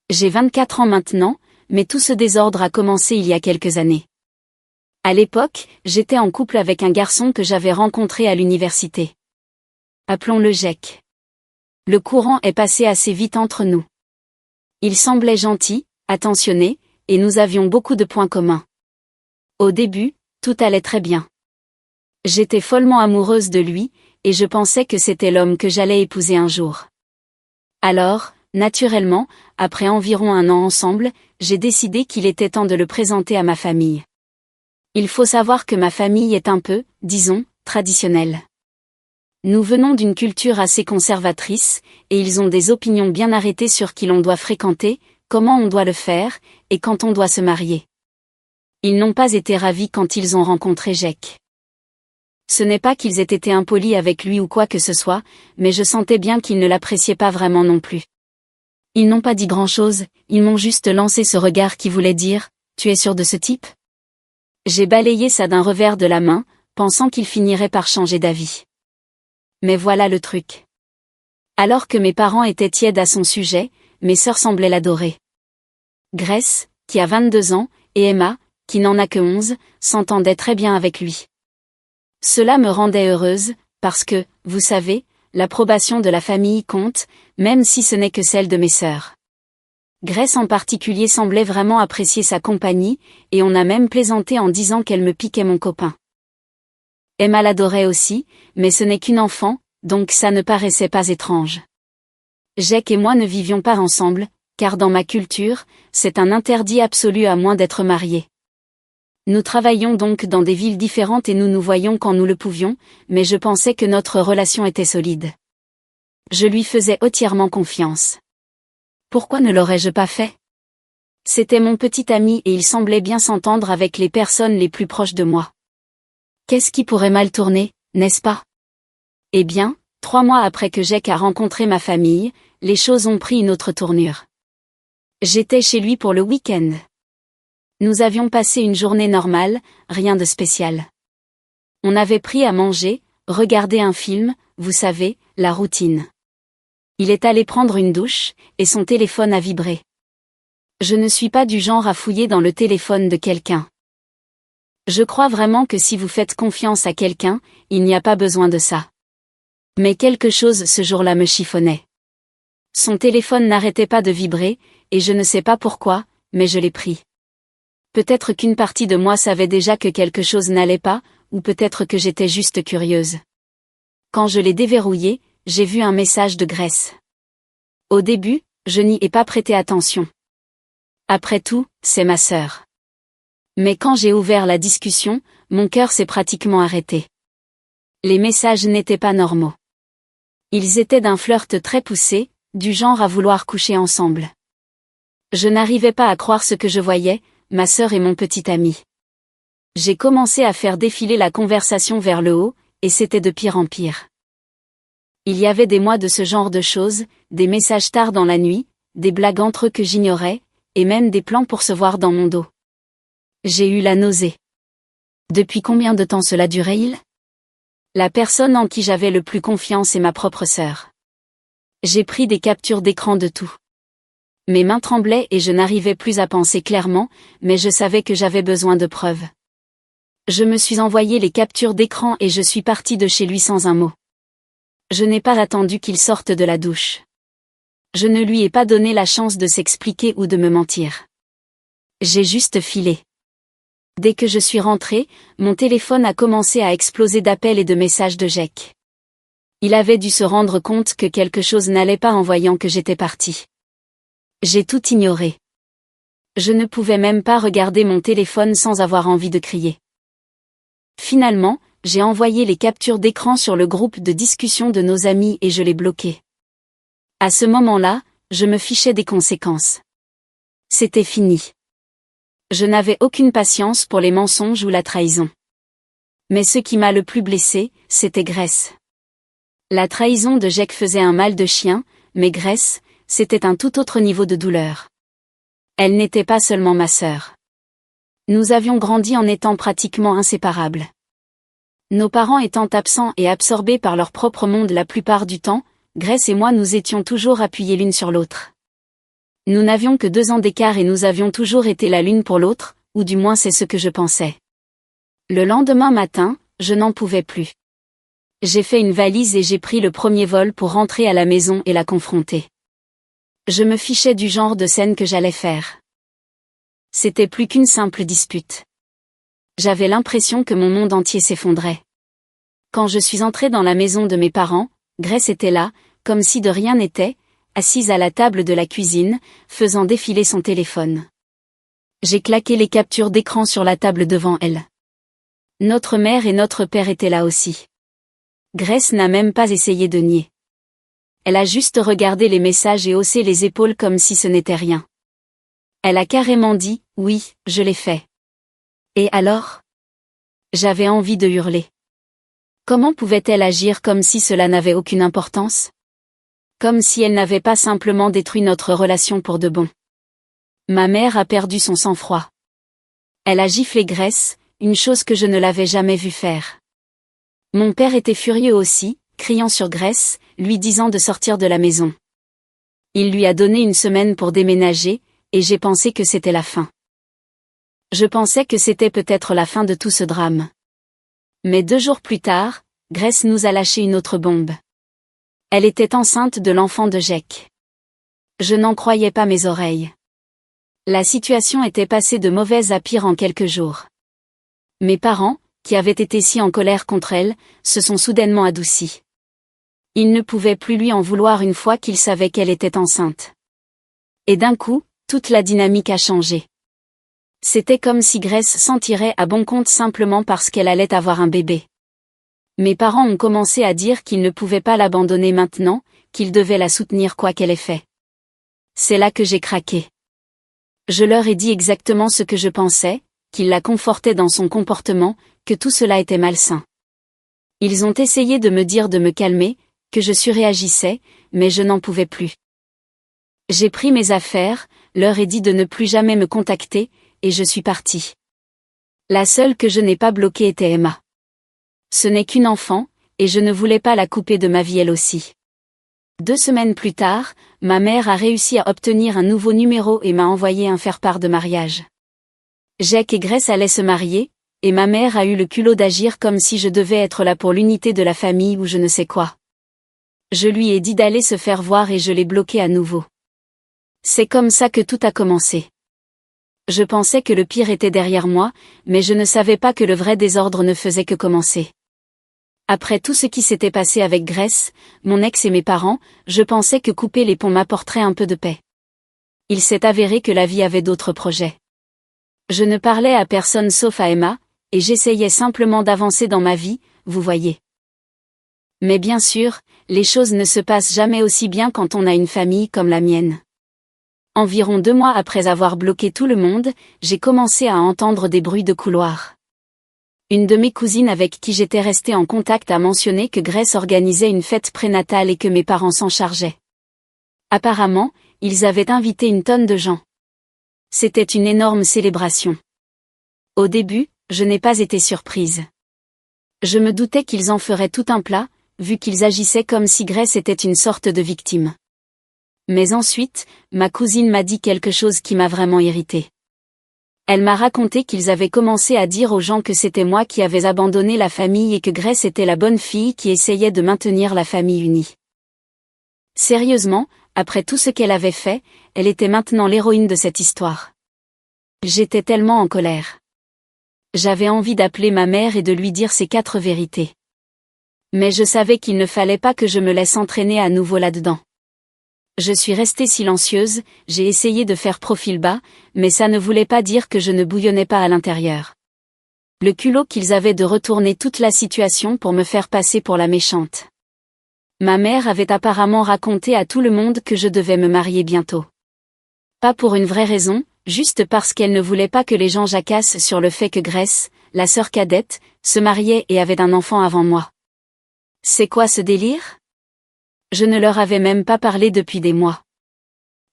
J'ai 24 ans maintenant, mais tout ce désordre a commencé il y a quelques années. À l'époque, j'étais en couple avec un garçon que j'avais rencontré à l'université. Appelons-le Jack. Le courant est passé assez vite entre nous. Il semblait gentil, attentionné, et nous avions beaucoup de points communs. Au début, tout allait très bien. J'étais follement amoureuse de lui, et je pensais que c'était l'homme que j'allais épouser un jour. Alors, naturellement, après environ 1 an ensemble, j'ai décidé qu'il était temps de le présenter à ma famille. Il faut savoir que ma famille est un peu, disons, traditionnelle. Nous venons d'une culture assez conservatrice, et ils ont des opinions bien arrêtées sur qui l'on doit fréquenter, comment on doit le faire, et quand on doit se marier. Ils n'ont pas été ravis quand ils ont rencontré Jack. Ce n'est pas qu'ils aient été impolis avec lui ou quoi que ce soit, mais je sentais bien qu'ils ne l'appréciaient pas vraiment non plus. Ils n'ont pas dit grand-chose, ils m'ont juste lancé ce regard qui voulait dire « Tu es sûr de ce type ?» J'ai balayé ça d'un revers de la main, pensant qu'il finirait par changer d'avis. Mais voilà le truc. Alors que mes parents étaient tièdes à son sujet, mes sœurs semblaient l'adorer. Grace, qui a 22 ans, et Emma, qui n'en a que 11, s'entendaient très bien avec lui. Cela me rendait heureuse, parce que, vous savez, l'approbation de la famille compte, même si ce n'est que celle de mes sœurs. Grace en particulier semblait vraiment apprécier sa compagnie, et on a même plaisanté en disant qu'elle me piquait mon copain. Emma l'adorait aussi, mais ce n'est qu'une enfant, donc ça ne paraissait pas étrange. Jack et moi ne vivions pas ensemble, car dans ma culture, c'est un interdit absolu à moins d'être mariés. Nous travaillions donc dans des villes différentes et nous nous voyions quand nous le pouvions, mais je pensais que notre relation était solide. Je lui faisais entièrement confiance. Pourquoi ne l'aurais-je pas fait? C'était mon petit ami et il semblait bien s'entendre avec les personnes les plus proches de moi. Qu'est-ce qui pourrait mal tourner, n'est-ce pas? Eh bien, 3 mois après que Jack a rencontré ma famille, les choses ont pris une autre tournure. J'étais chez lui pour le week-end. Nous avions passé une journée normale, rien de spécial. On avait pris à manger, regardé un film, vous savez, la routine. Il est allé prendre une douche, et son téléphone a vibré. Je ne suis pas du genre à fouiller dans le téléphone de quelqu'un. Je crois vraiment que si vous faites confiance à quelqu'un, il n'y a pas besoin de ça. Mais quelque chose ce jour-là me chiffonnait. Son téléphone n'arrêtait pas de vibrer, et je ne sais pas pourquoi, mais je l'ai pris. Peut-être qu'une partie de moi savait déjà que quelque chose n'allait pas, ou peut-être que j'étais juste curieuse. Quand je l'ai déverrouillé, j'ai vu un message de Grace. Au début, je n'y ai pas prêté attention. Après tout, c'est ma sœur. Mais quand j'ai ouvert la discussion, mon cœur s'est pratiquement arrêté. Les messages n'étaient pas normaux. Ils étaient d'un flirt très poussé, du genre à vouloir coucher ensemble. Je n'arrivais pas à croire ce que je voyais, ma sœur et mon petit ami. J'ai commencé à faire défiler la conversation vers le haut, et c'était de pire en pire. Il y avait des mois de ce genre de choses, des messages tard dans la nuit, des blagues entre eux que j'ignorais, et même des plans pour se voir dans mon dos. J'ai eu la nausée. Depuis combien de temps cela durait-il? La personne en qui j'avais le plus confiance est ma propre sœur. J'ai pris des captures d'écran de tout. Mes mains tremblaient et je n'arrivais plus à penser clairement, mais je savais que j'avais besoin de preuves. Je me suis envoyé les captures d'écran et je suis partie de chez lui sans un mot. Je n'ai pas attendu qu'il sorte de la douche. Je ne lui ai pas donné la chance de s'expliquer ou de me mentir. J'ai juste filé. Dès que je suis rentrée, mon téléphone a commencé à exploser d'appels et de messages de Jack. Il avait dû se rendre compte que quelque chose n'allait pas en voyant que j'étais partie. J'ai tout ignoré. Je ne pouvais même pas regarder mon téléphone sans avoir envie de crier. Finalement, j'ai envoyé les captures d'écran sur le groupe de discussion de nos amis et je l'ai bloqué. À ce moment-là, je me fichais des conséquences. C'était fini. Je n'avais aucune patience pour les mensonges ou la trahison. Mais ce qui m'a le plus blessé, c'était Grace. La trahison de Jack faisait un mal de chien, mais Grace, c'était un tout autre niveau de douleur. Elle n'était pas seulement ma sœur. Nous avions grandi en étant pratiquement inséparables. Nos parents étant absents et absorbés par leur propre monde la plupart du temps, Grace et moi nous étions toujours appuyés l'une sur l'autre. Nous n'avions que 2 ans d'écart et nous avions toujours été la l'une pour l'autre, ou du moins c'est ce que je pensais. Le lendemain matin, je n'en pouvais plus. J'ai fait une valise et j'ai pris le premier vol pour rentrer à la maison et la confronter. Je me fichais du genre de scène que j'allais faire. C'était plus qu'une simple dispute. J'avais l'impression que mon monde entier s'effondrait. Quand je suis entrée dans la maison de mes parents, Grace était là, comme si de rien n'était, assise à la table de la cuisine, faisant défiler son téléphone. J'ai claqué les captures d'écran sur la table devant elle. Notre mère et notre père étaient là aussi. Grace n'a même pas essayé de nier. Elle a juste regardé les messages et haussé les épaules comme si ce n'était rien. Elle a carrément dit « Oui, je l'ai fait ». Et alors ? J'avais envie de hurler. Comment pouvait-elle agir comme si cela n'avait aucune importance ? Comme si elle n'avait pas simplement détruit notre relation pour de bon. Ma mère a perdu son sang-froid. Elle a giflé Grace, une chose que je ne l'avais jamais vue faire. Mon père était furieux aussi, criant sur Grace, lui disant de sortir de la maison. Il lui a donné 1 semaine pour déménager, et j'ai pensé que c'était la fin. Je pensais que c'était peut-être la fin de tout ce drame. Mais 2 jours plus tard, Grace nous a lâché une autre bombe. Elle était enceinte de l'enfant de Jake. Je n'en croyais pas mes oreilles. La situation était passée de mauvaise à pire en quelques jours. Mes parents, qui avaient été si en colère contre elle, se sont soudainement adoucis. Ils ne pouvaient plus lui en vouloir une fois qu'ils savaient qu'elle était enceinte. Et d'un coup, toute la dynamique a changé. C'était comme si Grace s'en tirait à bon compte simplement parce qu'elle allait avoir un bébé. Mes parents ont commencé à dire qu'ils ne pouvaient pas l'abandonner maintenant, qu'ils devaient la soutenir quoi qu'elle ait fait. C'est là que j'ai craqué. Je leur ai dit exactement ce que je pensais, qu'ils la confortaient dans son comportement, que tout cela était malsain. Ils ont essayé de me dire de me calmer, que je surréagissais, mais je n'en pouvais plus. J'ai pris mes affaires, leur ai dit de ne plus jamais me contacter, et je suis partie. La seule que je n'ai pas bloquée était Emma. Ce n'est qu'une enfant, et je ne voulais pas la couper de ma vie elle aussi. 2 semaines plus tard, ma mère a réussi à obtenir un nouveau numéro et m'a envoyé un faire-part de mariage. Jake et Grace allaient se marier, et ma mère a eu le culot d'agir comme si je devais être là pour l'unité de la famille ou je ne sais quoi. Je lui ai dit d'aller se faire voir et je l'ai bloqué à nouveau. C'est comme ça que tout a commencé. Je pensais que le pire était derrière moi, mais je ne savais pas que le vrai désordre ne faisait que commencer. Après tout ce qui s'était passé avec Grace, mon ex et mes parents, je pensais que couper les ponts m'apporterait un peu de paix. Il s'est avéré que la vie avait d'autres projets. Je ne parlais à personne sauf à Emma, et j'essayais simplement d'avancer dans ma vie, vous voyez. Mais bien sûr, les choses ne se passent jamais aussi bien quand on a une famille comme la mienne. Environ 2 mois après avoir bloqué tout le monde, j'ai commencé à entendre des bruits de couloir. Une de mes cousines avec qui j'étais restée en contact a mentionné que Grace organisait une fête prénatale et que mes parents s'en chargeaient. Apparemment, ils avaient invité une tonne de gens. C'était une énorme célébration. Au début, je n'ai pas été surprise. Je me doutais qu'ils en feraient tout un plat, vu qu'ils agissaient comme si Grace était une sorte de victime. Mais ensuite, ma cousine m'a dit quelque chose qui m'a vraiment irritée. Elle m'a raconté qu'ils avaient commencé à dire aux gens que c'était moi qui avais abandonné la famille et que Grace était la bonne fille qui essayait de maintenir la famille unie. Sérieusement, après tout ce qu'elle avait fait, elle était maintenant l'héroïne de cette histoire. J'étais tellement en colère. J'avais envie d'appeler ma mère et de lui dire ces 4 vérités. Mais je savais qu'il ne fallait pas que je me laisse entraîner à nouveau là-dedans. Je suis restée silencieuse, j'ai essayé de faire profil bas, mais ça ne voulait pas dire que je ne bouillonnais pas à l'intérieur. Le culot qu'ils avaient de retourner toute la situation pour me faire passer pour la méchante. Ma mère avait apparemment raconté à tout le monde que je devais me marier bientôt. Pas pour une vraie raison, juste parce qu'elle ne voulait pas que les gens jacassent sur le fait que Grace, la sœur cadette, se mariait et avait un enfant avant moi. C'est quoi ce délire ? Je ne leur avais même pas parlé depuis des mois.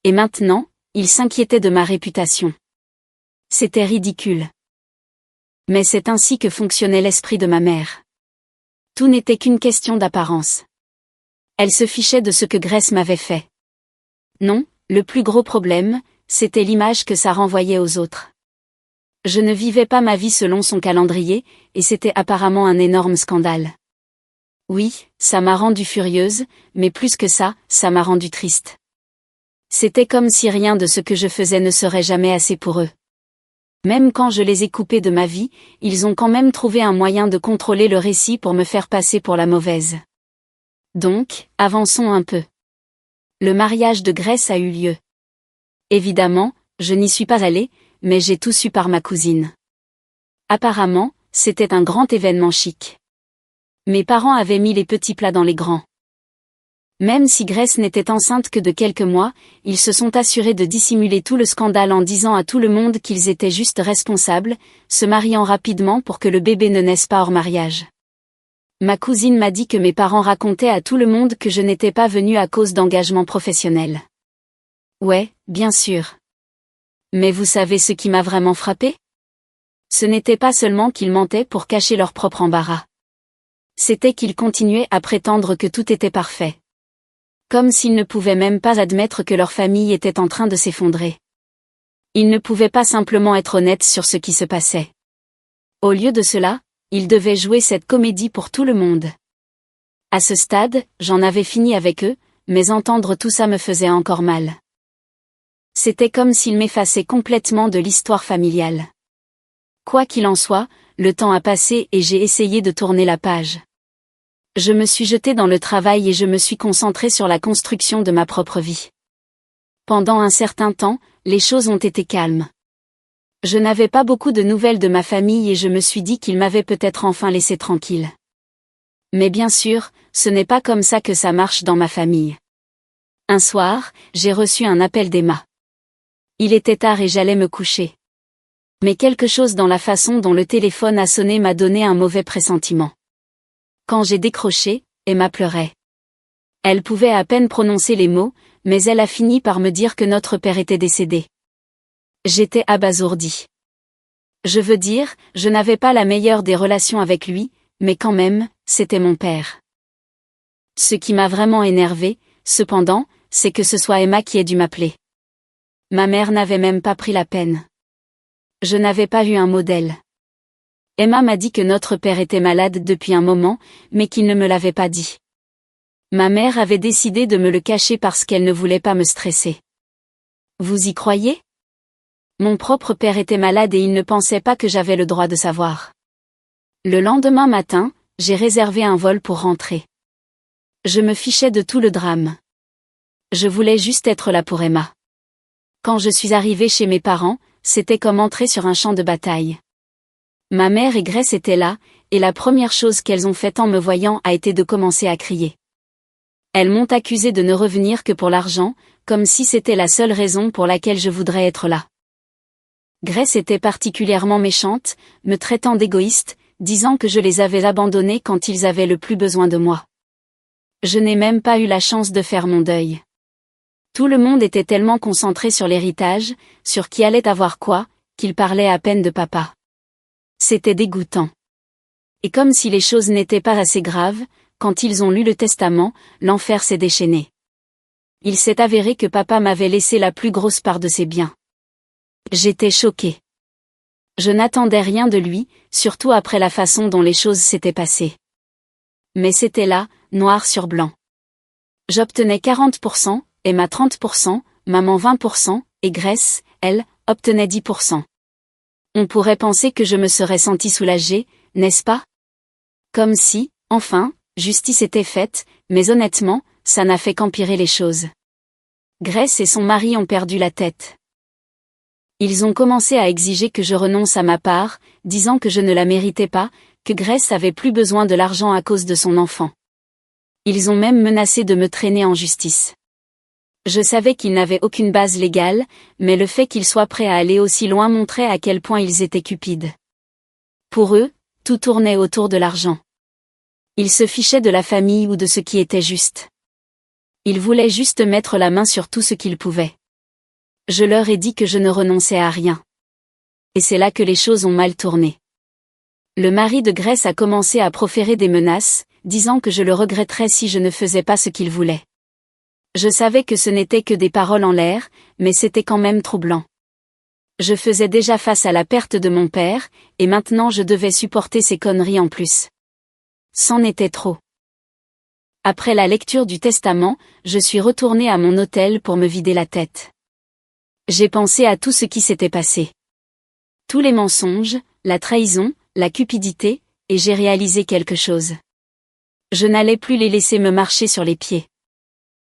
Et maintenant, ils s'inquiétaient de ma réputation. C'était ridicule. Mais c'est ainsi que fonctionnait l'esprit de ma mère. Tout n'était qu'une question d'apparence. Elle se fichait de ce que Grace m'avait fait. Non, le plus gros problème, c'était l'image que ça renvoyait aux autres. Je ne vivais pas ma vie selon son calendrier, et c'était apparemment un énorme scandale. Oui, ça m'a rendue furieuse, mais plus que ça, ça m'a rendue triste. C'était comme si rien de ce que je faisais ne serait jamais assez pour eux. Même quand je les ai coupés de ma vie, ils ont quand même trouvé un moyen de contrôler le récit pour me faire passer pour la mauvaise. Donc, avançons un peu. Le mariage de Grace a eu lieu. Évidemment, je n'y suis pas allée, mais j'ai tout su par ma cousine. Apparemment, c'était un grand événement chic. Mes parents avaient mis les petits plats dans les grands. Même si Grace n'était enceinte que de quelques mois, ils se sont assurés de dissimuler tout le scandale en disant à tout le monde qu'ils étaient juste responsables, se mariant rapidement pour que le bébé ne naisse pas hors mariage. Ma cousine m'a dit que mes parents racontaient à tout le monde que je n'étais pas venue à cause d'engagements professionnels. Ouais, bien sûr. Mais vous savez ce qui m'a vraiment frappé? Ce n'était pas seulement qu'ils mentaient pour cacher leur propre embarras. C'était qu'ils continuaient à prétendre que tout était parfait. Comme s'ils ne pouvaient même pas admettre que leur famille était en train de s'effondrer. Ils ne pouvaient pas simplement être honnêtes sur ce qui se passait. Au lieu de cela, ils devaient jouer cette comédie pour tout le monde. À ce stade, j'en avais fini avec eux, mais entendre tout ça me faisait encore mal. C'était comme s'ils m'effaçaient complètement de l'histoire familiale. Quoi qu'il en soit, le temps a passé et j'ai essayé de tourner la page. Je me suis jetée dans le travail et je me suis concentrée sur la construction de ma propre vie. Pendant un certain temps, les choses ont été calmes. Je n'avais pas beaucoup de nouvelles de ma famille et je me suis dit qu'ils m'avaient peut-être enfin laissé tranquille. Mais bien sûr, ce n'est pas comme ça que ça marche dans ma famille. Un soir, j'ai reçu un appel d'Emma. Il était tard et j'allais me coucher. Mais quelque chose dans la façon dont le téléphone a sonné m'a donné un mauvais pressentiment. Quand j'ai décroché, Emma pleurait. Elle pouvait à peine prononcer les mots, mais elle a fini par me dire que notre père était décédé. J'étais abasourdie. Je veux dire, je n'avais pas la meilleure des relations avec lui, mais quand même, c'était mon père. Ce qui m'a vraiment énervée, cependant, c'est que ce soit Emma qui ait dû m'appeler. Ma mère n'avait même pas pris la peine. Je n'avais pas eu un modèle. Emma m'a dit que notre père était malade depuis un moment, mais qu'il ne me l'avait pas dit. Ma mère avait décidé de me le cacher parce qu'elle ne voulait pas me stresser. Vous y croyez? Mon propre père était malade et il ne pensait pas que j'avais le droit de savoir. Le lendemain matin, j'ai réservé un vol pour rentrer. Je me fichais de tout le drame. Je voulais juste être là pour Emma. Quand je suis arrivée chez mes parents, c'était comme entrer sur un champ de bataille. Ma mère et Grace étaient là, et la première chose qu'elles ont faite en me voyant a été de commencer à crier. Elles m'ont accusée de ne revenir que pour l'argent, comme si c'était la seule raison pour laquelle je voudrais être là. Grace était particulièrement méchante, me traitant d'égoïste, disant que je les avais abandonnés quand ils avaient le plus besoin de moi. Je n'ai même pas eu la chance de faire mon deuil. Tout le monde était tellement concentré sur l'héritage, sur qui allait avoir quoi, qu'ils parlaient à peine de papa. C'était dégoûtant. Et comme si les choses n'étaient pas assez graves, quand ils ont lu le testament, l'enfer s'est déchaîné. Il s'est avéré que papa m'avait laissé la plus grosse part de ses biens. J'étais choquée. Je n'attendais rien de lui, surtout après la façon dont les choses s'étaient passées. Mais c'était là, noir sur blanc. J'obtenais 40%, Emma 30%, maman 20%, et Grace, elle, obtenait 10%. On pourrait penser que je me serais sentie soulagée, n'est-ce pas? Comme si, enfin, justice était faite, mais honnêtement, ça n'a fait qu'empirer les choses. Grace et son mari ont perdu la tête. Ils ont commencé à exiger que je renonce à ma part, disant que je ne la méritais pas, que Grace avait plus besoin de l'argent à cause de son enfant. Ils ont même menacé de me traîner en justice. Je savais qu'ils n'avaient aucune base légale, mais le fait qu'ils soient prêts à aller aussi loin montrait à quel point ils étaient cupides. Pour eux, tout tournait autour de l'argent. Ils se fichaient de la famille ou de ce qui était juste. Ils voulaient juste mettre la main sur tout ce qu'ils pouvaient. Je leur ai dit que je ne renonçais à rien. Et c'est là que les choses ont mal tourné. Le mari de Grace a commencé à proférer des menaces, disant que je le regretterais si je ne faisais pas ce qu'il voulait. Je savais que ce n'était que des paroles en l'air, mais c'était quand même troublant. Je faisais déjà face à la perte de mon père, et maintenant je devais supporter ces conneries en plus. C'en était trop. Après la lecture du testament, je suis retournée à mon hôtel pour me vider la tête. J'ai pensé à tout ce qui s'était passé. Tous les mensonges, la trahison, la cupidité, et j'ai réalisé quelque chose. Je n'allais plus les laisser me marcher sur les pieds.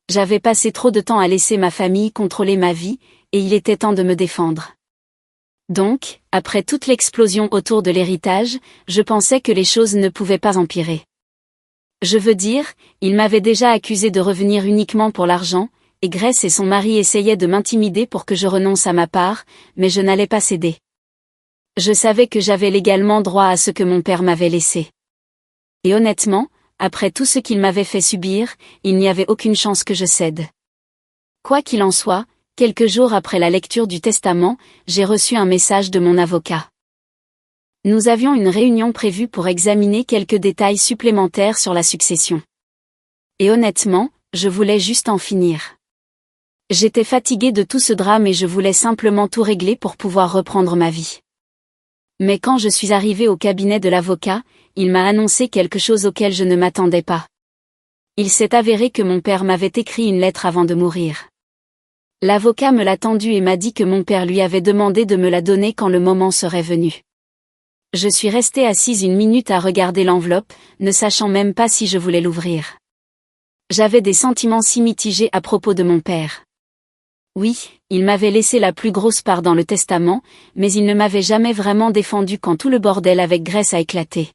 J'avais passé trop de temps à laisser ma famille contrôler ma vie, et il était temps de me défendre. Donc, après toute l'explosion autour de l'héritage, je pensais que les choses ne pouvaient pas empirer. Je veux dire, il m'avait déjà accusé de revenir uniquement pour l'argent, et Grace et son mari essayaient de m'intimider pour que je renonce à ma part, mais je n'allais pas céder. Je savais que j'avais légalement droit à ce que mon père m'avait laissé. Et honnêtement, après tout ce qu'il m'avait fait subir, il n'y avait aucune chance que je cède. Quoi qu'il en soit, quelques jours après la lecture du testament, j'ai reçu un message de mon avocat. Nous avions une réunion prévue pour examiner quelques détails supplémentaires sur la succession. Et honnêtement, je voulais juste en finir. J'étais fatiguée de tout ce drame et je voulais simplement tout régler pour pouvoir reprendre ma vie. Mais quand je suis arrivée au cabinet de l'avocat, il m'a annoncé quelque chose auquel je ne m'attendais pas. Il s'est avéré que mon père m'avait écrit une lettre avant de mourir. L'avocat me l'a tendue et m'a dit que mon père lui avait demandé de me la donner quand le moment serait venu. Je suis restée assise une minute à regarder l'enveloppe, ne sachant même pas si je voulais l'ouvrir. J'avais des sentiments si mitigés à propos de mon père. Oui, il m'avait laissé la plus grosse part dans le testament, mais il ne m'avait jamais vraiment défendu quand tout le bordel avec Grace a éclaté.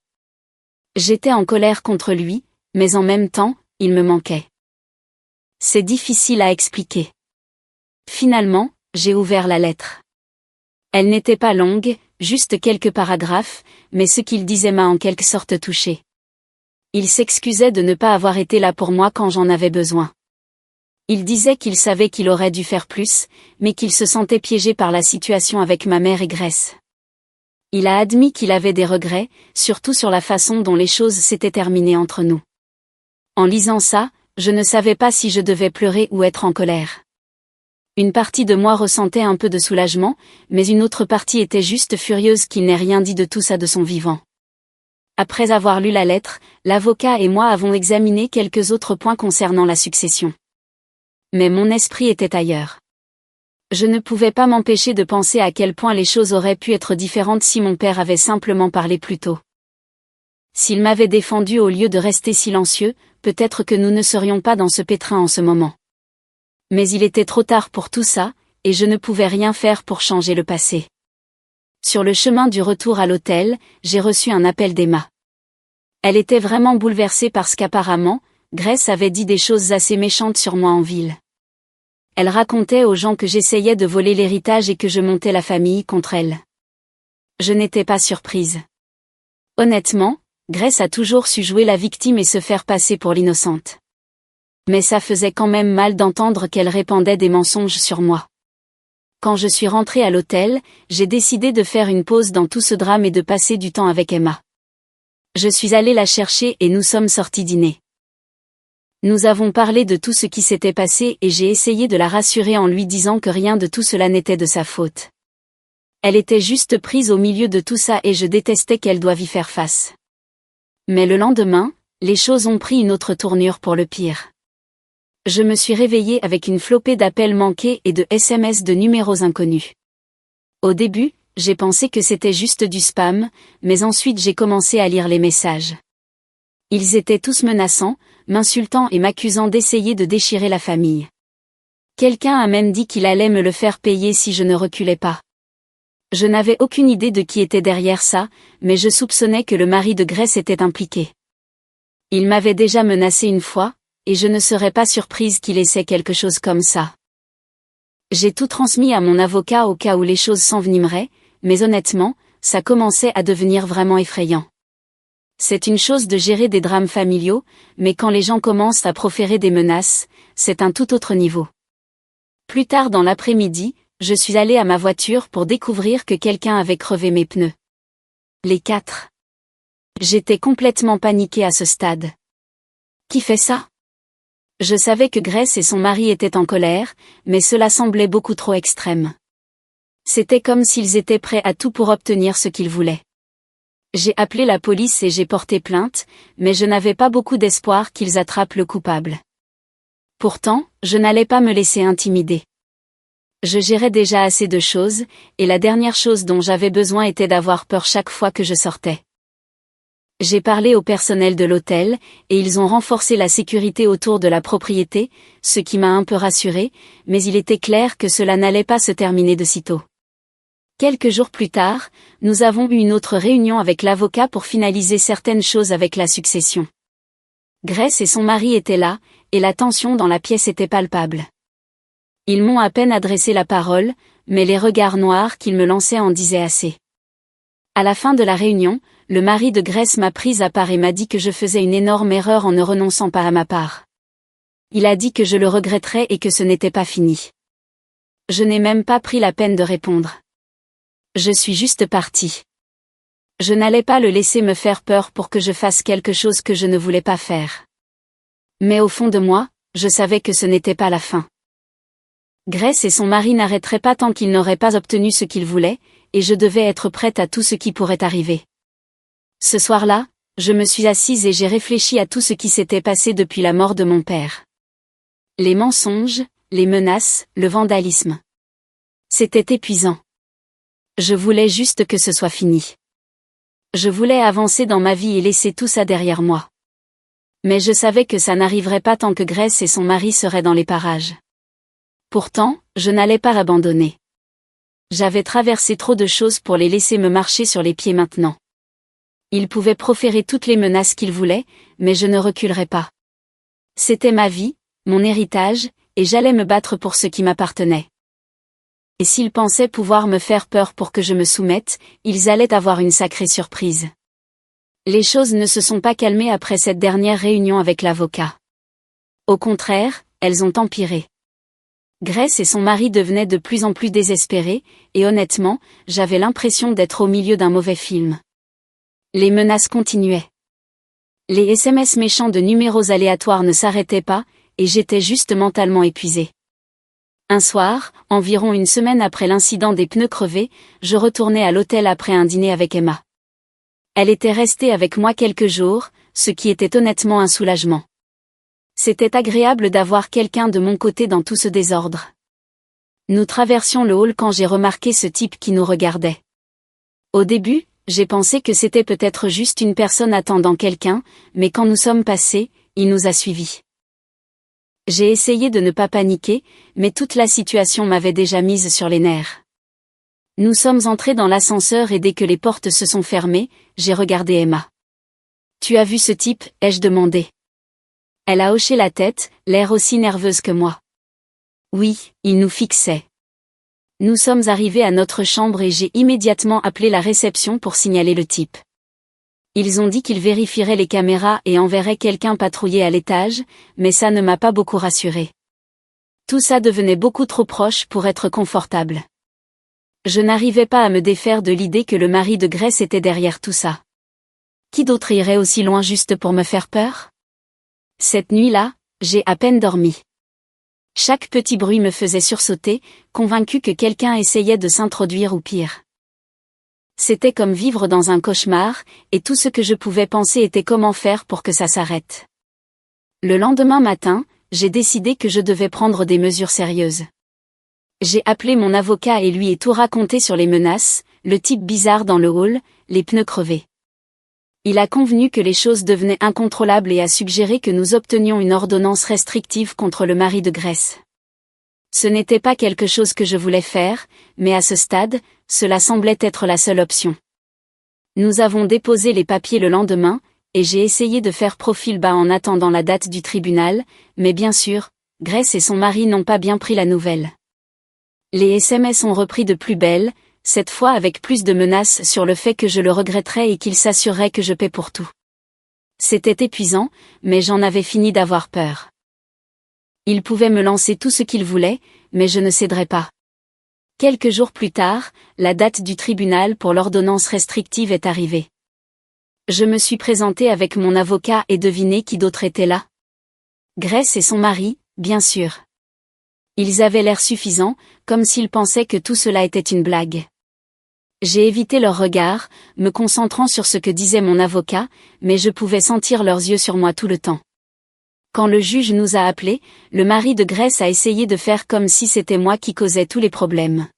J'étais en colère contre lui, mais en même temps, il me manquait. C'est difficile à expliquer. Finalement, j'ai ouvert la lettre. Elle n'était pas longue, juste quelques paragraphes, mais ce qu'il disait m'a en quelque sorte touchée. Il s'excusait de ne pas avoir été là pour moi quand j'en avais besoin. Il disait qu'il savait qu'il aurait dû faire plus, mais qu'il se sentait piégé par la situation avec ma mère et Grace. Il a admis qu'il avait des regrets, surtout sur la façon dont les choses s'étaient terminées entre nous. En lisant ça, je ne savais pas si je devais pleurer ou être en colère. Une partie de moi ressentait un peu de soulagement, mais une autre partie était juste furieuse qu'il n'ait rien dit de tout ça de son vivant. Après avoir lu la lettre, l'avocat et moi avons examiné quelques autres points concernant la succession. Mais mon esprit était ailleurs. Je ne pouvais pas m'empêcher de penser à quel point les choses auraient pu être différentes si mon père avait simplement parlé plus tôt. S'il m'avait défendu au lieu de rester silencieux, peut-être que nous ne serions pas dans ce pétrin en ce moment. Mais il était trop tard pour tout ça, et je ne pouvais rien faire pour changer le passé. Sur le chemin du retour à l'hôtel, j'ai reçu un appel d'Emma. Elle était vraiment bouleversée parce qu'apparemment, Grace avait dit des choses assez méchantes sur moi en ville. Elle racontait aux gens que j'essayais de voler l'héritage et que je montais la famille contre elle. Je n'étais pas surprise. Honnêtement, Grace a toujours su jouer la victime et se faire passer pour l'innocente. Mais ça faisait quand même mal d'entendre qu'elle répandait des mensonges sur moi. Quand je suis rentrée à l'hôtel, j'ai décidé de faire une pause dans tout ce drame et de passer du temps avec Emma. Je suis allée la chercher et nous sommes sortis dîner. Nous avons parlé de tout ce qui s'était passé et j'ai essayé de la rassurer en lui disant que rien de tout cela n'était de sa faute. Elle était juste prise au milieu de tout ça et je détestais qu'elle doive y faire face. Mais le lendemain, les choses ont pris une autre tournure pour le pire. Je me suis réveillée avec une flopée d'appels manqués et de SMS de numéros inconnus. Au début, j'ai pensé que c'était juste du spam, mais ensuite j'ai commencé à lire les messages. Ils étaient tous menaçants, m'insultant et m'accusant d'essayer de déchirer la famille. Quelqu'un a même dit qu'il allait me le faire payer si je ne reculais pas. Je n'avais aucune idée de qui était derrière ça, mais je soupçonnais que le mari de Grace était impliqué. Il m'avait déjà menacé une fois, et je ne serais pas surprise qu'il essaie quelque chose comme ça. J'ai tout transmis à mon avocat au cas où les choses s'envenimeraient, mais honnêtement, ça commençait à devenir vraiment effrayant. C'est une chose de gérer des drames familiaux, mais quand les gens commencent à proférer des menaces, c'est un tout autre niveau. Plus tard dans l'après-midi, je suis allée à ma voiture pour découvrir que quelqu'un avait crevé mes pneus. Les 4. J'étais complètement paniquée à ce stade. Qui fait ça? Je savais que Grace et son mari étaient en colère, mais cela semblait beaucoup trop extrême. C'était comme s'ils étaient prêts à tout pour obtenir ce qu'ils voulaient. J'ai appelé la police et j'ai porté plainte, mais je n'avais pas beaucoup d'espoir qu'ils attrapent le coupable. Pourtant, je n'allais pas me laisser intimider. Je gérais déjà assez de choses, et la dernière chose dont j'avais besoin était d'avoir peur chaque fois que je sortais. J'ai parlé au personnel de l'hôtel, et ils ont renforcé la sécurité autour de la propriété, ce qui m'a un peu rassuré, mais il était clair que cela n'allait pas se terminer de sitôt. Quelques jours plus tard, nous avons eu une autre réunion avec l'avocat pour finaliser certaines choses avec la succession. Grace et son mari étaient là, et la tension dans la pièce était palpable. Ils m'ont à peine adressé la parole, mais les regards noirs qu'ils me lançaient en disaient assez. À la fin de la réunion, le mari de Grace m'a prise à part et m'a dit que je faisais une énorme erreur en ne renonçant pas à ma part. Il a dit que je le regretterais et que ce n'était pas fini. Je n'ai même pas pris la peine de répondre. Je suis juste partie. Je n'allais pas le laisser me faire peur pour que je fasse quelque chose que je ne voulais pas faire. Mais au fond de moi, je savais que ce n'était pas la fin. Grace et son mari n'arrêteraient pas tant qu'ils n'auraient pas obtenu ce qu'ils voulaient, et je devais être prête à tout ce qui pourrait arriver. Ce soir-là, je me suis assise et j'ai réfléchi à tout ce qui s'était passé depuis la mort de mon père. Les mensonges, les menaces, le vandalisme. C'était épuisant. Je voulais juste que ce soit fini. Je voulais avancer dans ma vie et laisser tout ça derrière moi. Mais je savais que ça n'arriverait pas tant que Grace et son mari seraient dans les parages. Pourtant, je n'allais pas abandonner. J'avais traversé trop de choses pour les laisser me marcher sur les pieds maintenant. Ils pouvaient proférer toutes les menaces qu'ils voulaient, mais je ne reculerais pas. C'était ma vie, mon héritage, et j'allais me battre pour ce qui m'appartenait. Et s'ils pensaient pouvoir me faire peur pour que je me soumette, ils allaient avoir une sacrée surprise. Les choses ne se sont pas calmées après cette dernière réunion avec l'avocat. Au contraire, elles ont empiré. Grace et son mari devenaient de plus en plus désespérés, et honnêtement, j'avais l'impression d'être au milieu d'un mauvais film. Les menaces continuaient. Les SMS méchants de numéros aléatoires ne s'arrêtaient pas, et j'étais juste mentalement épuisée. Un soir, environ une semaine après l'incident des pneus crevés, je retournais à l'hôtel après un dîner avec Emma. Elle était restée avec moi quelques jours, ce qui était honnêtement un soulagement. C'était agréable d'avoir quelqu'un de mon côté dans tout ce désordre. Nous traversions le hall quand j'ai remarqué ce type qui nous regardait. Au début, j'ai pensé que c'était peut-être juste une personne attendant quelqu'un, mais quand nous sommes passés, il nous a suivis. J'ai essayé de ne pas paniquer, mais toute la situation m'avait déjà mise sur les nerfs. Nous sommes entrés dans l'ascenseur et dès que les portes se sont fermées, j'ai regardé Emma. « Tu as vu ce type ?» ai-je demandé. Elle a hoché la tête, l'air aussi nerveuse que moi. Oui, il nous fixait. Nous sommes arrivés à notre chambre et j'ai immédiatement appelé la réception pour signaler le type. Ils ont dit qu'ils vérifieraient les caméras et enverraient quelqu'un patrouiller à l'étage, mais ça ne m'a pas beaucoup rassurée. Tout ça devenait beaucoup trop proche pour être confortable. Je n'arrivais pas à me défaire de l'idée que le mari de Grace était derrière tout ça. Qui d'autre irait aussi loin juste pour me faire peur ? Cette nuit-là, j'ai à peine dormi. Chaque petit bruit me faisait sursauter, convaincu que quelqu'un essayait de s'introduire ou pire. C'était comme vivre dans un cauchemar, et tout ce que je pouvais penser était comment faire pour que ça s'arrête. Le lendemain matin, j'ai décidé que je devais prendre des mesures sérieuses. J'ai appelé mon avocat et lui ai tout raconté sur les menaces, le type bizarre dans le hall, les pneus crevés. Il a convenu que les choses devenaient incontrôlables et a suggéré que nous obtenions une ordonnance restrictive contre le mari de Grace. Ce n'était pas quelque chose que je voulais faire, mais à ce stade, cela semblait être la seule option. Nous avons déposé les papiers le lendemain, et j'ai essayé de faire profil bas en attendant la date du tribunal, mais bien sûr, Grace et son mari n'ont pas bien pris la nouvelle. Les SMS ont repris de plus belle, cette fois avec plus de menaces sur le fait que je le regretterais et qu'il s'assurerait que je paie pour tout. C'était épuisant, mais j'en avais fini d'avoir peur. Ils pouvaient me lancer tout ce qu'ils voulaient, mais je ne céderais pas. Quelques jours plus tard, la date du tribunal pour l'ordonnance restrictive est arrivée. Je me suis présentée avec mon avocat et devinez qui d'autre était là ? Grace et son mari, bien sûr. Ils avaient l'air suffisants, comme s'ils pensaient que tout cela était une blague. J'ai évité leur regard, me concentrant sur ce que disait mon avocat, mais je pouvais sentir leurs yeux sur moi tout le temps. Quand le juge nous a appelés, le mari de Grace a essayé de faire comme si c'était moi qui causais tous les problèmes.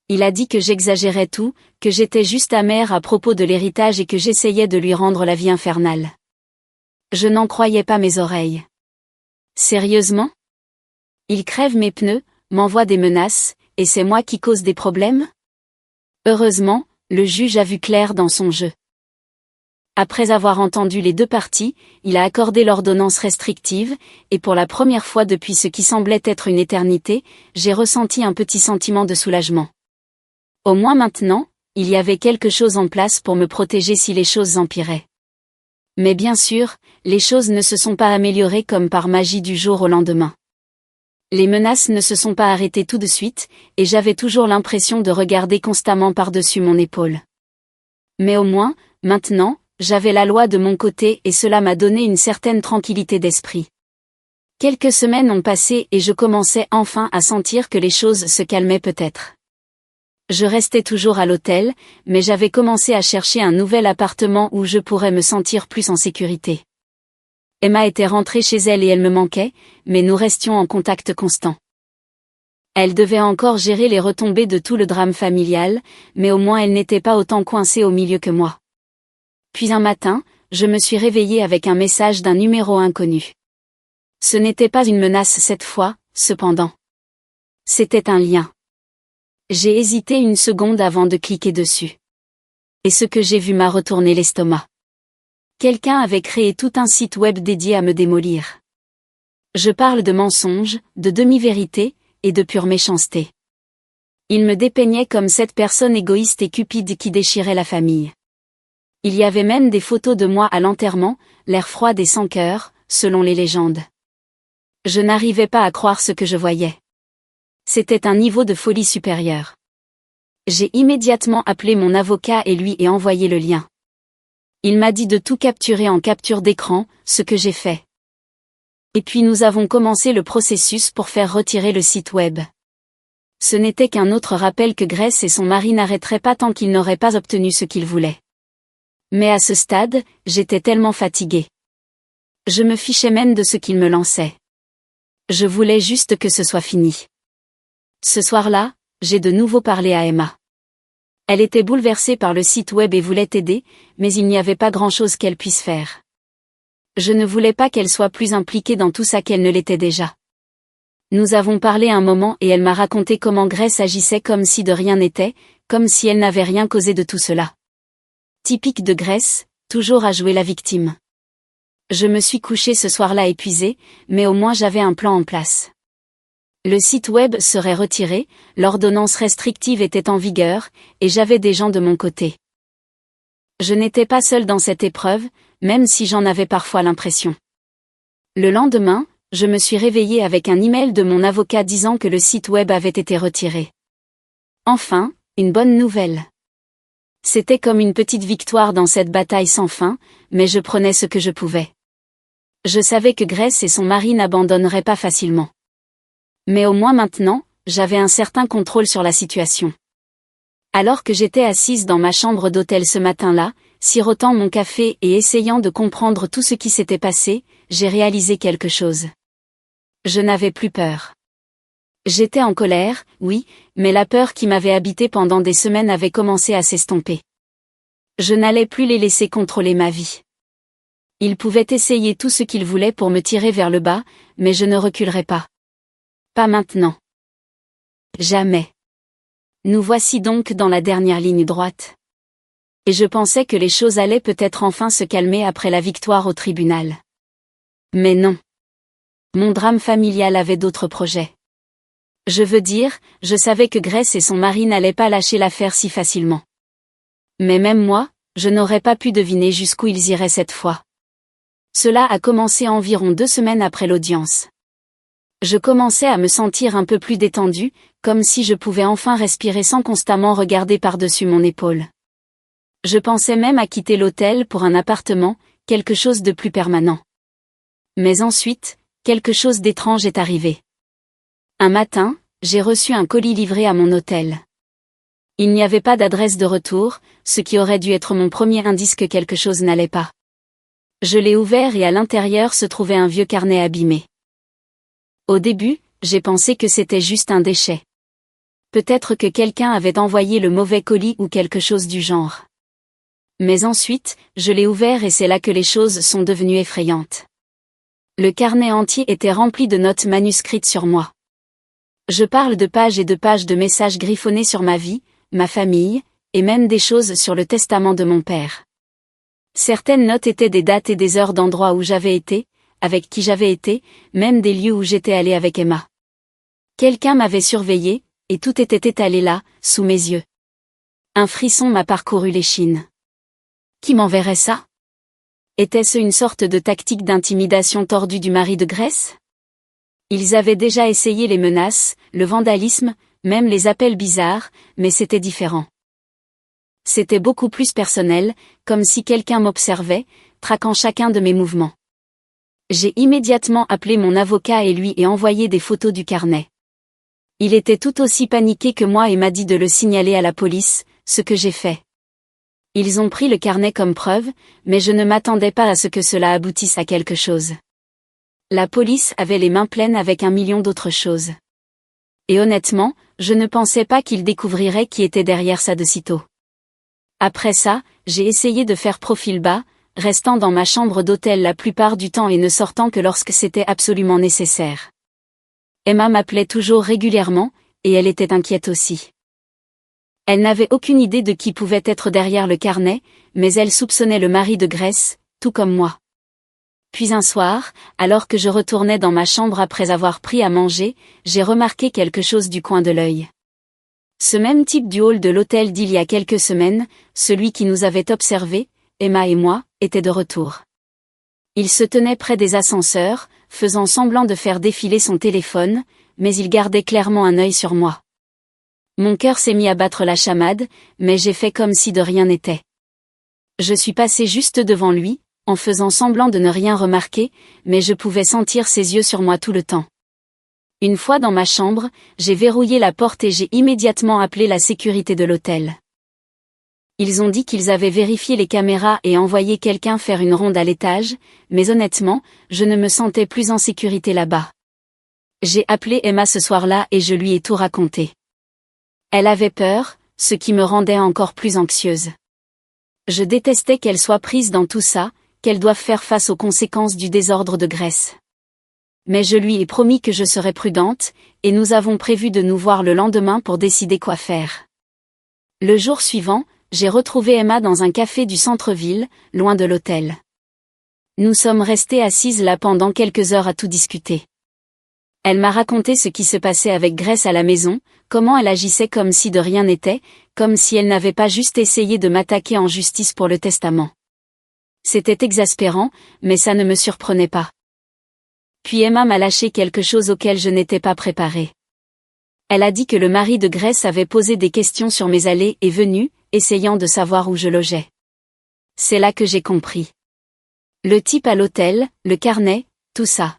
Il a dit que j'exagérais tout, que j'étais juste amère à propos de l'héritage et que j'essayais de lui rendre la vie infernale. Je n'en croyais pas mes oreilles. Sérieusement ? Il crève mes pneus, m'envoie des menaces, et c'est moi qui cause des problèmes ? Heureusement, le juge a vu clair dans son jeu. Après avoir entendu les deux parties, il a accordé l'ordonnance restrictive, et pour la première fois depuis ce qui semblait être une éternité, j'ai ressenti un petit sentiment de soulagement. Au moins maintenant, il y avait quelque chose en place pour me protéger si les choses empiraient. Mais bien sûr, les choses ne se sont pas améliorées comme par magie du jour au lendemain. Les menaces ne se sont pas arrêtées tout de suite, et j'avais toujours l'impression de regarder constamment par-dessus mon épaule. Mais au moins, maintenant, j'avais la loi de mon côté et cela m'a donné une certaine tranquillité d'esprit. Quelques semaines ont passé et je commençais enfin à sentir que les choses se calmaient peut-être. Je restais toujours à l'hôtel, mais j'avais commencé à chercher un nouvel appartement où je pourrais me sentir plus en sécurité. Emma était rentrée chez elle et elle me manquait, mais nous restions en contact constant. Elle devait encore gérer les retombées de tout le drame familial, mais au moins elle n'était pas autant coincée au milieu que moi. Puis un matin, je me suis réveillée avec un message d'un numéro inconnu. Ce n'était pas une menace cette fois, cependant. C'était un lien. J'ai hésité une seconde avant de cliquer dessus. Et ce que j'ai vu m'a retourné l'estomac. Quelqu'un avait créé tout un site web dédié à me démolir. Je parle de mensonges, de demi-vérités, et de pure méchanceté. Il me dépeignait comme cette personne égoïste et cupide qui déchirait la famille. Il y avait même des photos de moi à l'enterrement, l'air froid et sans cœur, selon les légendes. Je n'arrivais pas à croire ce que je voyais. C'était un niveau de folie supérieur. J'ai immédiatement appelé mon avocat et lui ai envoyé le lien. Il m'a dit de tout capturer en capture d'écran, ce que j'ai fait. Et puis nous avons commencé le processus pour faire retirer le site web. Ce n'était qu'un autre rappel que Grace et son mari n'arrêteraient pas tant qu'ils n'auraient pas obtenu ce qu'ils voulaient. Mais à ce stade, j'étais tellement fatiguée. Je me fichais même de ce qu'il me lançait. Je voulais juste que ce soit fini. Ce soir-là, j'ai de nouveau parlé à Emma. Elle était bouleversée par le site web et voulait aider, mais il n'y avait pas grand-chose qu'elle puisse faire. Je ne voulais pas qu'elle soit plus impliquée dans tout ça qu'elle ne l'était déjà. Nous avons parlé un moment et elle m'a raconté comment Grace agissait comme si de rien n'était, comme si elle n'avait rien causé de tout cela. Typique de Grace, toujours à jouer la victime. Je me suis couchée ce soir-là épuisée, mais au moins j'avais un plan en place. Le site web serait retiré, l'ordonnance restrictive était en vigueur, et j'avais des gens de mon côté. Je n'étais pas seule dans cette épreuve, même si j'en avais parfois l'impression. Le lendemain, je me suis réveillée avec un email de mon avocat disant que le site web avait été retiré. Enfin, une bonne nouvelle. C'était comme une petite victoire dans cette bataille sans fin, mais je prenais ce que je pouvais. Je savais que Grace et son mari n'abandonneraient pas facilement. Mais au moins maintenant, j'avais un certain contrôle sur la situation. Alors que j'étais assise dans ma chambre d'hôtel ce matin-là, sirotant mon café et essayant de comprendre tout ce qui s'était passé, j'ai réalisé quelque chose. Je n'avais plus peur. J'étais en colère, oui, mais la peur qui m'avait habité pendant des semaines avait commencé à s'estomper. Je n'allais plus les laisser contrôler ma vie. Ils pouvaient essayer tout ce qu'ils voulaient pour me tirer vers le bas, mais je ne reculerais pas. Pas maintenant. Jamais. Nous voici donc dans la dernière ligne droite. Et je pensais que les choses allaient peut-être enfin se calmer après la victoire au tribunal. Mais non. Mon drame familial avait d'autres projets. Je veux dire, je savais que Grace et son mari n'allaient pas lâcher l'affaire si facilement. Mais même moi, je n'aurais pas pu deviner jusqu'où ils iraient cette fois. Cela a commencé environ 2 semaines après l'audience. Je commençais à me sentir un peu plus détendue, comme si je pouvais enfin respirer sans constamment regarder par-dessus mon épaule. Je pensais même à quitter l'hôtel pour un appartement, quelque chose de plus permanent. Mais ensuite, quelque chose d'étrange est arrivé. Un matin, j'ai reçu un colis livré à mon hôtel. Il n'y avait pas d'adresse de retour, ce qui aurait dû être mon premier indice que quelque chose n'allait pas. Je l'ai ouvert et à l'intérieur se trouvait un vieux carnet abîmé. Au début, j'ai pensé que c'était juste un déchet. Peut-être que quelqu'un avait envoyé le mauvais colis ou quelque chose du genre. Mais ensuite, je l'ai ouvert et c'est là que les choses sont devenues effrayantes. Le carnet entier était rempli de notes manuscrites sur moi. Je parle de pages et de pages de messages griffonnés sur ma vie, ma famille, et même des choses sur le testament de mon père. Certaines notes étaient des dates et des heures d'endroits où j'avais été, avec qui j'avais été, même des lieux où j'étais allé avec Emma. Quelqu'un m'avait surveillé, et tout était étalé là, sous mes yeux. Un frisson m'a parcouru l'échine. Qui m'enverrait ça? Était-ce une sorte de tactique d'intimidation tordue du mari de Grace? Ils avaient déjà essayé les menaces, le vandalisme, même les appels bizarres, mais c'était différent. C'était beaucoup plus personnel, comme si quelqu'un m'observait, traquant chacun de mes mouvements. J'ai immédiatement appelé mon avocat et lui ai envoyé des photos du carnet. Il était tout aussi paniqué que moi et m'a dit de le signaler à la police, ce que j'ai fait. Ils ont pris le carnet comme preuve, mais je ne m'attendais pas à ce que cela aboutisse à quelque chose. La police avait les mains pleines avec 1 million d'autres choses. Et honnêtement, je ne pensais pas qu'ils découvriraient qui était derrière ça de sitôt. Après ça, j'ai essayé de faire profil bas, restant dans ma chambre d'hôtel la plupart du temps et ne sortant que lorsque c'était absolument nécessaire. Emma m'appelait toujours régulièrement, et elle était inquiète aussi. Elle n'avait aucune idée de qui pouvait être derrière le carnet, mais elle soupçonnait le mari de Grace, tout comme moi. Puis un soir, alors que je retournais dans ma chambre après avoir pris à manger, j'ai remarqué quelque chose du coin de l'œil. Ce même type du hall de l'hôtel d'il y a quelques semaines, celui qui nous avait observés, Emma et moi, était de retour. Il se tenait près des ascenseurs, faisant semblant de faire défiler son téléphone, mais il gardait clairement un œil sur moi. Mon cœur s'est mis à battre la chamade, mais j'ai fait comme si de rien n'était. Je suis passé juste devant lui, en faisant semblant de ne rien remarquer, mais je pouvais sentir ses yeux sur moi tout le temps. Une fois dans ma chambre, j'ai verrouillé la porte et j'ai immédiatement appelé la sécurité de l'hôtel. Ils ont dit qu'ils avaient vérifié les caméras et envoyé quelqu'un faire une ronde à l'étage, mais honnêtement, je ne me sentais plus en sécurité là-bas. J'ai appelé Emma ce soir-là et je lui ai tout raconté. Elle avait peur, ce qui me rendait encore plus anxieuse. Je détestais qu'elle soit prise dans tout ça, qu'elle doive faire face aux conséquences du désordre de Grace. Mais je lui ai promis que je serais prudente, et nous avons prévu de nous voir le lendemain pour décider quoi faire. Le jour suivant, j'ai retrouvé Emma dans un café du centre-ville, loin de l'hôtel. Nous sommes restées assises là pendant quelques heures à tout discuter. Elle m'a raconté ce qui se passait avec Grace à la maison, comment elle agissait comme si de rien n'était, comme si elle n'avait pas juste essayé de m'attaquer en justice pour le testament. C'était exaspérant, mais ça ne me surprenait pas. Puis Emma m'a lâché quelque chose auquel je n'étais pas préparée. Elle a dit que le mari de Grace avait posé des questions sur mes allées et venues, essayant de savoir où je logeais. C'est là que j'ai compris. Le type à l'hôtel, le carnet, tout ça.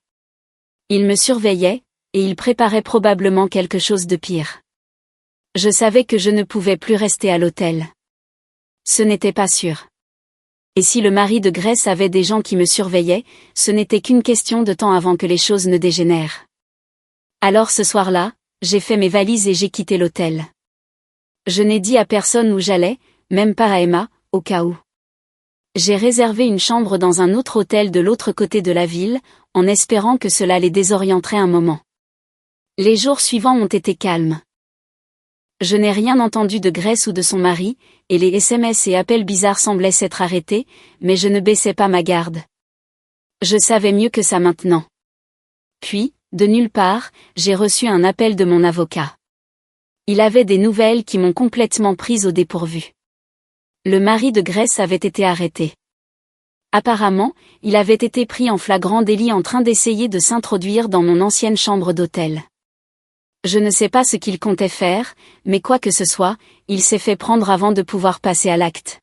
Il me surveillait, et il préparait probablement quelque chose de pire. Je savais que je ne pouvais plus rester à l'hôtel. Ce n'était pas sûr. Et si le mari de Grace avait des gens qui me surveillaient, ce n'était qu'une question de temps avant que les choses ne dégénèrent. Alors ce soir-là, j'ai fait mes valises et j'ai quitté l'hôtel. Je n'ai dit à personne où j'allais, même pas à Emma, au cas où. J'ai réservé une chambre dans un autre hôtel de l'autre côté de la ville, en espérant que cela les désorienterait un moment. Les jours suivants ont été calmes. Je n'ai rien entendu de Grace ou de son mari, et les SMS et appels bizarres semblaient s'être arrêtés, mais je ne baissais pas ma garde. Je savais mieux que ça maintenant. Puis, de nulle part, j'ai reçu un appel de mon avocat. Il avait des nouvelles qui m'ont complètement prise au dépourvu. Le mari de Grace avait été arrêté. Apparemment, il avait été pris en flagrant délit en train d'essayer de s'introduire dans mon ancienne chambre d'hôtel. Je ne sais pas ce qu'il comptait faire, mais quoi que ce soit, il s'est fait prendre avant de pouvoir passer à l'acte.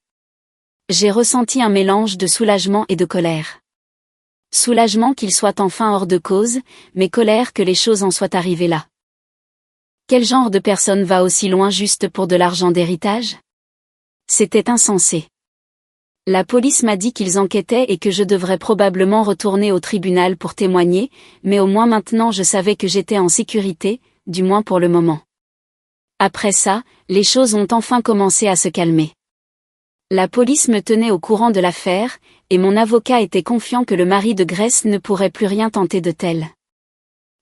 J'ai ressenti un mélange de soulagement et de colère. Soulagement qu'il soit enfin hors de cause, mais colère que les choses en soient arrivées là. Quel genre de personne va aussi loin juste pour de l'argent d'héritage? C'était insensé. La police m'a dit qu'ils enquêtaient et que je devrais probablement retourner au tribunal pour témoigner, mais au moins maintenant je savais que j'étais en sécurité, du moins pour le moment. Après ça, les choses ont enfin commencé à se calmer. La police me tenait au courant de l'affaire, et mon avocat était confiant que le mari de Grace ne pourrait plus rien tenter de tel.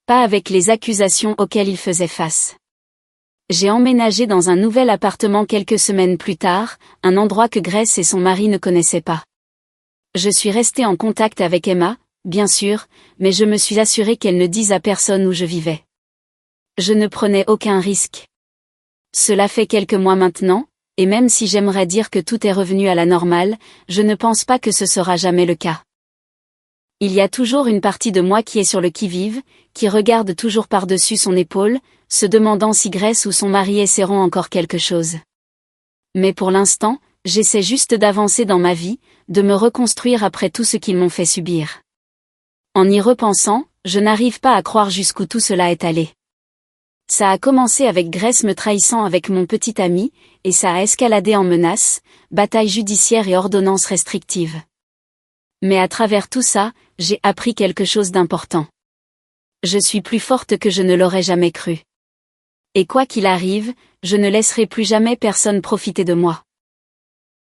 Pas avec les accusations auxquelles il faisait face. J'ai emménagé dans un nouvel appartement quelques semaines plus tard, un endroit que Grace et son mari ne connaissaient pas. Je suis restée en contact avec Emma, bien sûr, mais je me suis assurée qu'elle ne dise à personne où je vivais. Je ne prenais aucun risque. Cela fait quelques mois maintenant, et même si j'aimerais dire que tout est revenu à la normale, je ne pense pas que ce sera jamais le cas. Il y a toujours une partie de moi qui est sur le qui-vive, qui regarde toujours par-dessus son épaule, se demandant si Grace ou son mari essaieront encore quelque chose. Mais pour l'instant, j'essaie juste d'avancer dans ma vie, de me reconstruire après tout ce qu'ils m'ont fait subir. En y repensant, je n'arrive pas à croire jusqu'où tout cela est allé. Ça a commencé avec Grace me trahissant avec mon petit ami, et ça a escaladé en menaces, batailles judiciaires et ordonnances restrictives. Mais à travers tout ça, j'ai appris quelque chose d'important. Je suis plus forte que je ne l'aurais jamais cru. Et quoi qu'il arrive, je ne laisserai plus jamais personne profiter de moi.